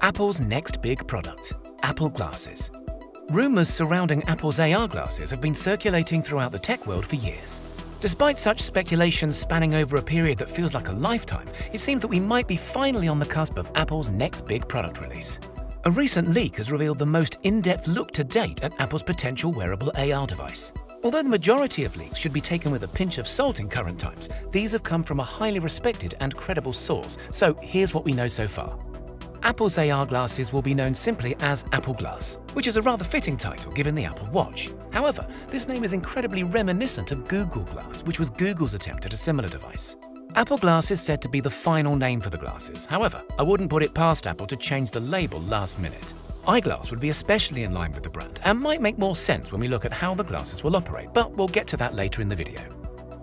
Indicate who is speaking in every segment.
Speaker 1: Apple's next big product, Apple Glasses. Rumors surrounding Apple's AR glasses have been circulating throughout the tech world for years. Despite such speculation spanning over a period that feels like a lifetime, it seems that we might be finally on the cusp of Apple's next big product release. A recent leak has revealed the most in-depth look to date at Apple's potential wearable AR device. Although the majority of leaks should be taken with a pinch of salt in current times, these have come from a highly respected and credible source, so here's what we know so far. Apple's AR glasses will be known simply as Apple Glass, which is a rather fitting title given the Apple Watch. However, this name is incredibly reminiscent of Google Glass, which was Google's attempt at a similar device. Apple Glass is said to be the final name for the glasses. However, I wouldn't put it past Apple to change the label last minute. Eyeglass would be especially in line with the brand and might make more sense when we look at how the glasses will operate, but we'll get to that later in the video.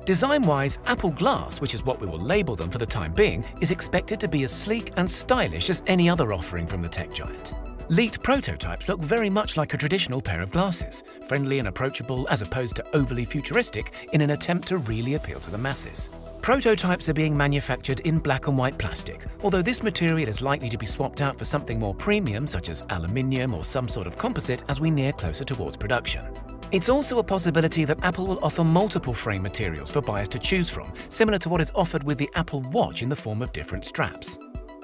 Speaker 1: Design-wise, Apple Glass, which is what we will label them for the time being, is expected to be as sleek and stylish as any other offering from the tech giant. Leaked prototypes look very much like a traditional pair of glasses, friendly and approachable as opposed to overly futuristic in an attempt to really appeal to the masses. Prototypes are being manufactured in black and white plastic, although this material is likely to be swapped out for something more premium such as aluminium or some sort of composite as we near closer towards production. It's also a possibility that Apple will offer multiple frame materials for buyers to choose from, similar to what is offered with the Apple Watch in the form of different straps.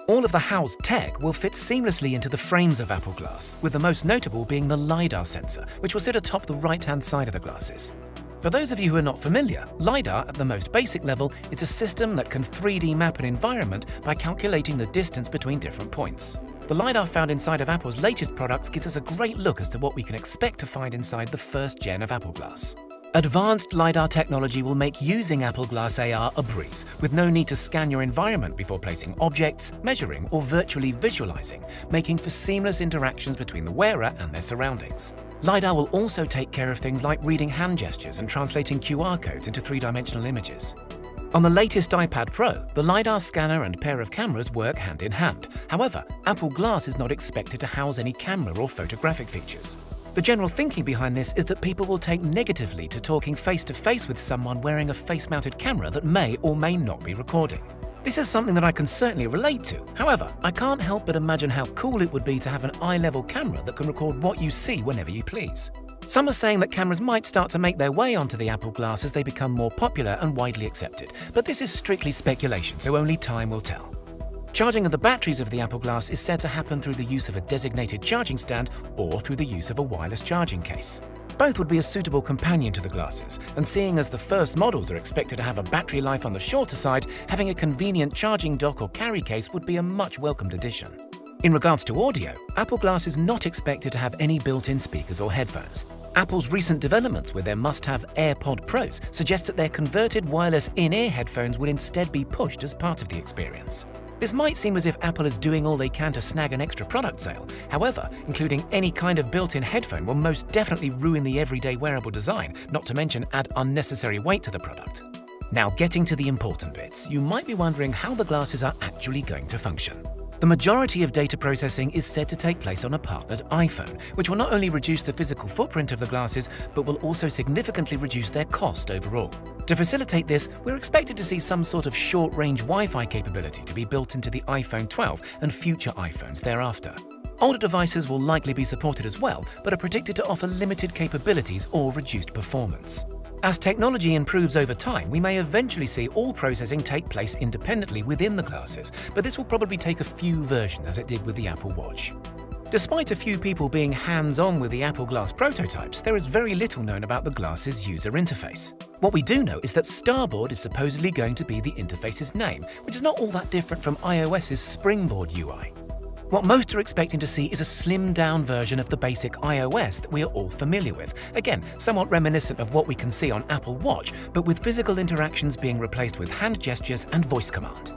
Speaker 1: All of the housed tech will fit seamlessly into the frames of Apple Glass, with the most notable being the LiDAR sensor, which will sit atop the right-hand side of the glasses. For those of you who are not familiar, LiDAR at the most basic level is a system that can 3D map an environment by calculating the distance between different points. The LiDAR found inside of Apple's latest products gives us a great look as to what we can expect to find inside the first gen of Apple Glass. Advanced LiDAR technology will make using Apple Glass AR a breeze, with no need to scan your environment before placing objects, measuring, or virtually visualizing, making for seamless interactions between the wearer and their surroundings. LiDAR will also take care of things like reading hand gestures and translating QR codes into three-dimensional images. On the latest iPad Pro, the LiDAR scanner and pair of cameras work hand in hand. However, Apple Glass is not expected to house any camera or photographic features. The general thinking behind this is that people will take negatively to talking face-to-face with someone wearing a face-mounted camera that may or may not be recording. This is something that I can certainly relate to. However, I can't help but imagine how cool it would be to have an eye-level camera that can record what you see whenever you please. Some are saying that cameras might start to make their way onto the Apple Glass as they become more popular and widely accepted, but this is strictly speculation, so only time will tell. Charging of the batteries of the Apple Glass is said to happen through the use of a designated charging stand or through the use of a wireless charging case. Both would be a suitable companion to the glasses, and seeing as the first models are expected to have a battery life on the shorter side, having a convenient charging dock or carry case would be a much welcomed addition. In regards to audio, Apple Glass is not expected to have any built-in speakers or headphones. Apple's recent developments with their must-have AirPod Pros suggest that their converted wireless in-ear headphones would instead be pushed as part of the experience. This might seem as if Apple is doing all they can to snag an extra product sale. However, including any kind of built-in headphone will most definitely ruin the everyday wearable design, not to mention add unnecessary weight to the product. Now, getting to the important bits, you might be wondering how the glasses are actually going to function. The majority of data processing is said to take place on a partnered iPhone, which will not only reduce the physical footprint of the glasses, but will also significantly reduce their cost overall. To facilitate this, we're expected to see some sort of short-range Wi-Fi capability to be built into the iPhone 12 and future iPhones thereafter. Older devices will likely be supported as well, but are predicted to offer limited capabilities or reduced performance. As technology improves over time, we may eventually see all processing take place independently within the glasses, but this will probably take a few versions as it did with the Apple Watch. Despite a few people being hands-on with the Apple Glass prototypes, there is very little known about the glasses' user interface. What we do know is that Starboard is supposedly going to be the interface's name, which is not all that different from iOS's Springboard UI. What most are expecting to see is a slimmed-down version of the basic iOS that we are all familiar with. Again, somewhat reminiscent of what we can see on Apple Watch, but with physical interactions being replaced with hand gestures and voice command.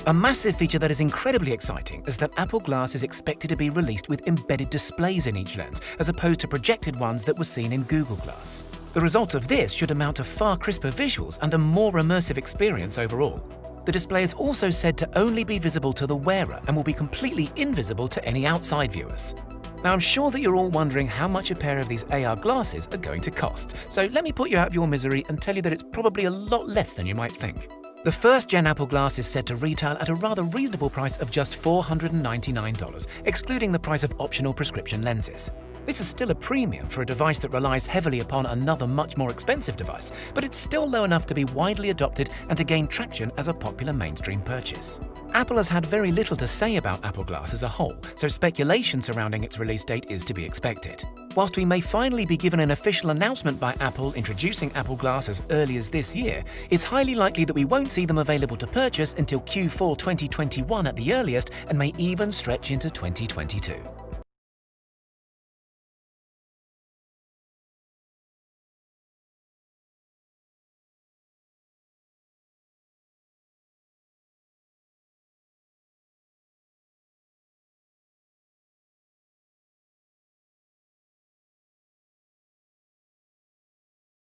Speaker 1: A massive feature that is incredibly exciting is that Apple Glass is expected to be released with embedded displays in each lens, as opposed to projected ones that were seen in Google Glass. The result of this should amount to far crisper visuals and a more immersive experience overall. The display is also said to only be visible to the wearer and will be completely invisible to any outside viewers. Now, I'm sure that you're all wondering how much a pair of these AR glasses are going to cost, so let me put you out of your misery and tell you that it's probably a lot less than you might think. The first-gen Apple Glass is said to retail at a rather reasonable price of just $499, excluding the price of optional prescription lenses. This is still a premium for a device that relies heavily upon another much more expensive device, but it's still low enough to be widely adopted and to gain traction as a popular mainstream purchase. Apple has had very little to say about Apple Glass as a whole, so speculation surrounding its release date is to be expected. Whilst we may finally be given an official announcement by Apple introducing Apple Glass as early as this year, it's highly likely that we won't see them available to purchase until Q4 2021 at the earliest and may even stretch into 2022.